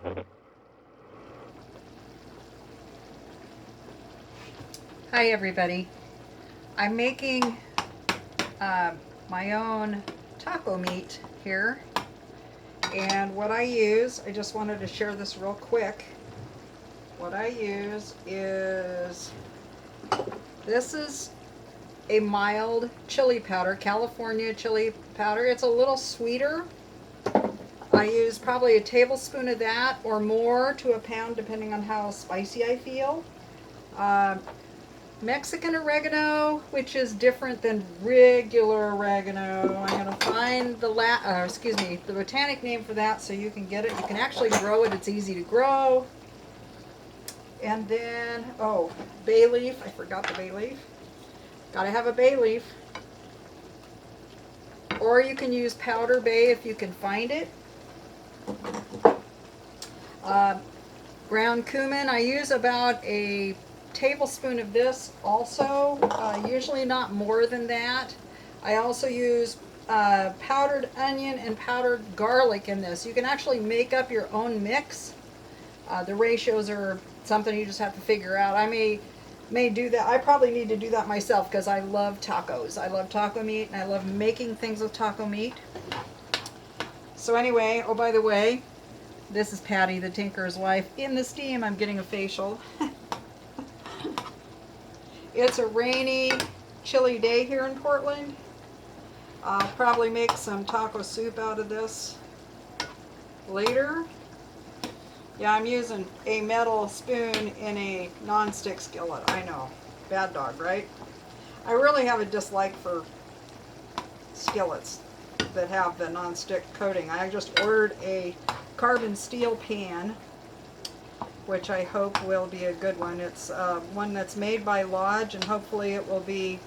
Hi everybody. I'm making my own taco meat here, and what I use, I just wanted to share this real quick. What I use is, this is a mild chili powder, California chili powder. It's a little sweeter. I use probably a tablespoon of that or more to a pound depending on how spicy I feel. Uh, Mexican oregano, which is different than regular oregano. I'm going to find the botanic name for that so you can get it. You can actually grow it. It's easy to grow. And then, oh, bay leaf. I forgot the bay leaf. Got to have a bay leaf. Or you can use powder bay if you can find it. Uh, Ground cumin, I use about a tablespoon of this also, usually not more than that. I also use powdered onion and powdered garlic in this. You can actually make up your own mix. The ratios are something you just have to figure out. I may do that. I probably need to do that myself because I love tacos. I love taco meat and I love making things with taco meat. So anyway, oh by the way, this is Patty, the tinker's wife. In the steam, I'm getting a facial. It's a rainy, chilly day here in Portland. I'll probably make some taco soup out of this later. Yeah, I'm using a metal spoon in a non-stick skillet. I know, bad dog, right? I really have a dislike for skillets that have the non-stick coating. I just ordered a carbon steel pan, which I hope will be a good one. It's one that's made by Lodge, and hopefully it will be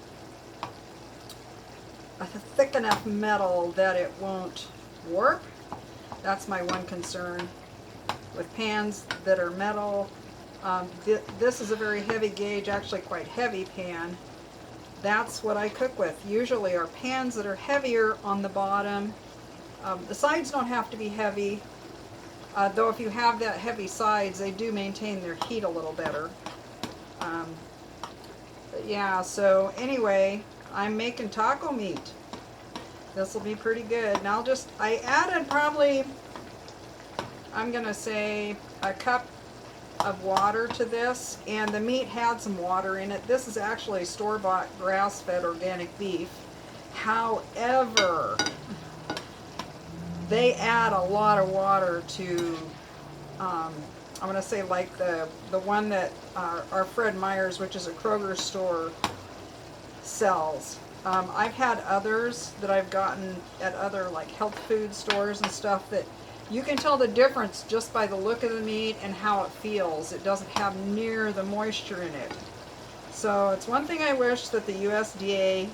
a thick enough metal that it won't warp. That's my one concern with pans that are metal. This is a very heavy gauge, actually quite heavy pan. That's what I cook with. Usually are pans that are heavier on the bottom. The sides don't have to be heavy. Though if you have that heavy sides, they do maintain their heat a little better. But yeah, so anyway, I'm making taco meat. This will be pretty good. And I added probably, I'm gonna say a cup of water to this, and the meat had some water in it. This is actually store-bought grass-fed organic beef. However, they add a lot of water to, I'm going to say like the one that our Fred Meyer's, which is a Kroger store, sells. I've had others that I've gotten at other like health food stores and stuff that you can tell the difference just by the look of the meat and how it feels. It doesn't have near the moisture in it. So it's one thing I wish that the USDA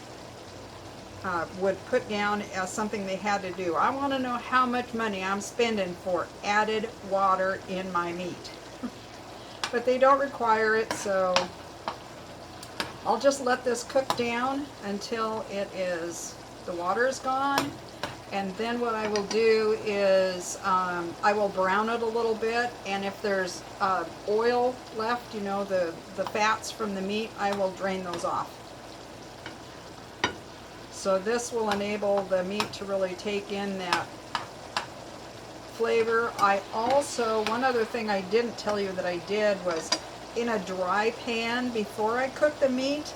would put down as something they had to do. I want to know how much money I'm spending for added water in my meat. But they don't require it, so I'll just let this cook down until the water is gone. And then what I will do is I will brown it a little bit, and if there's oil left, you know, the fats from the meat, I will drain those off. So this will enable the meat to really take in that flavor. I also, one other thing I didn't tell you that I did was in a dry pan before I cook the meat,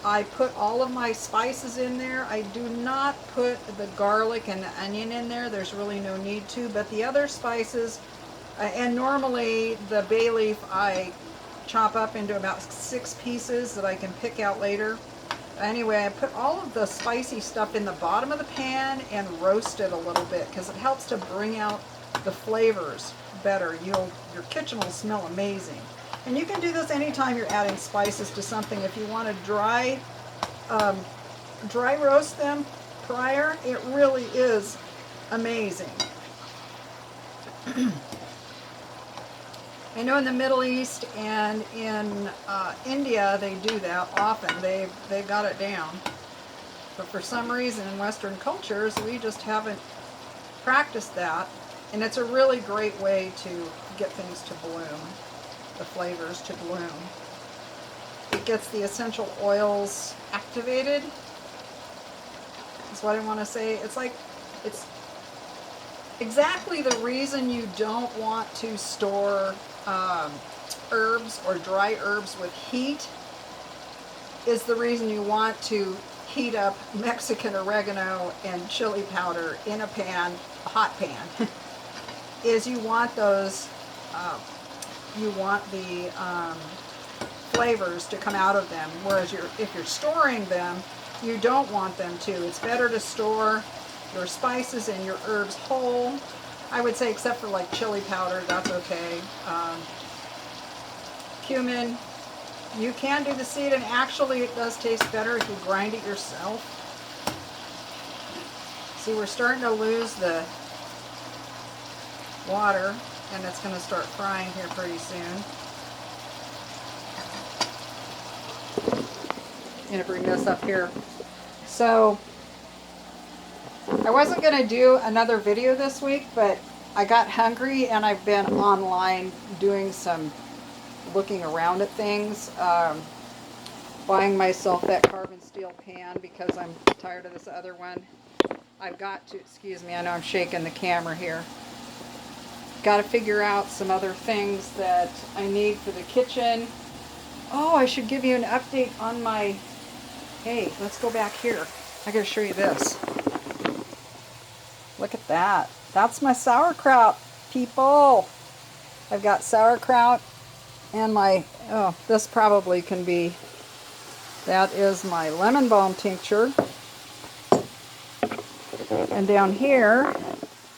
I put all of my spices in there. I do not put the garlic and the onion in there. There's really no need to, but the other spices, and normally the bay leaf I chop up into about 6 pieces that I can pick out later. Anyway, I put all of the spicy stuff in the bottom of the pan and roast it a little bit because it helps to bring out the flavors better. Your kitchen will smell amazing. And you can do this anytime you're adding spices to something. If you want to dry roast them prior, it really is amazing. I know in the Middle East and in India they do that often. They've got it down. But for some reason in Western cultures we just haven't practiced that. And it's a really great way to get things to bloom, the flavors to bloom. It gets the essential oils activated, is what I want to say. It's like, it's exactly the reason you don't want to store herbs or dry herbs with heat is the reason you want to heat up Mexican oregano and chili powder in a pan, a hot pan, is you want those, you want the flavors to come out of them, whereas if you're storing them, you don't want them to. It's better to store your spices and your herbs whole, I would say, except for like chili powder, that's okay. Cumin, you can do the seed, and actually it does taste better if you grind it yourself. See, we're starting to lose the water, and it's going to start frying here pretty soon. I'm going to bring this up here. So, I wasn't going to do another video this week, but I got hungry and I've been online doing some looking around at things, buying myself that carbon steel pan because I'm tired of this other one. I've got to, excuse me, I know I'm shaking the camera here. Got to figure out some other things that I need for the kitchen. Oh, I should give you an update on my, hey, let's go back here. I got to show you this. Look at that. That's my sauerkraut, people. I've got sauerkraut and my, oh, this probably can be, that is my lemon balm tincture. And down here,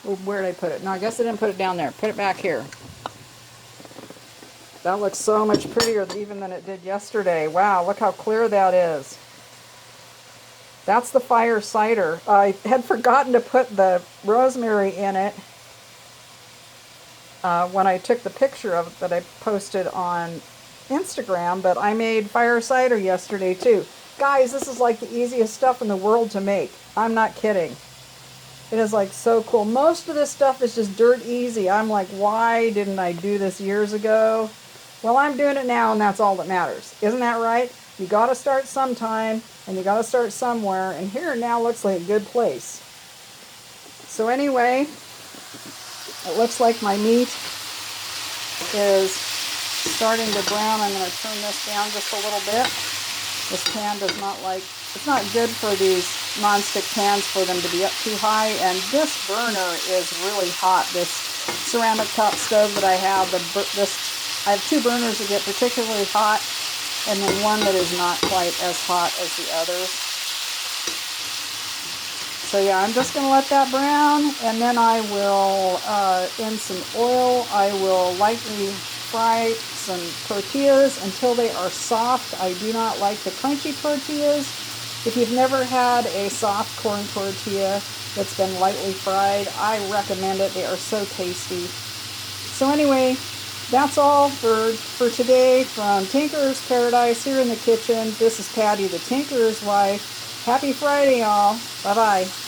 oh, where did I put it? No, I guess I didn't put it down there. Put it back here. That looks so much prettier even than it did yesterday. Wow, look how clear that is. That's the fire cider. I had forgotten to put the rosemary in it when I took the picture of it that I posted on Instagram, but I made fire cider yesterday too. Guys, this is like the easiest stuff in the world to make. I'm not kidding. It is like so cool. Most of this stuff is just dirt easy. I'm like, why didn't I do this years ago? Well, I'm doing it now, and that's all that matters. Isn't that right? You got to start sometime, and you got to start somewhere, and here now looks like a good place. So anyway, it looks like my meat is starting to brown. I'm going to turn this down just a little bit. This pan does not like, it's not good for these nonstick pans for them to be up too high, and this burner is really hot. This ceramic top stove that I have, I have two burners that get particularly hot, and then one that is not quite as hot as the others. So yeah, I'm just going to let that brown, and then I will, in some oil, I will lightly fry some tortillas until they are soft. I do not like the crunchy tortillas. If you've never had a soft corn tortilla that's been lightly fried, I recommend it. They are so tasty. So anyway, that's all for today from Tinker's Paradise here in the kitchen. This is Patty, the Tinker's wife. Happy Friday, y'all. Bye-bye.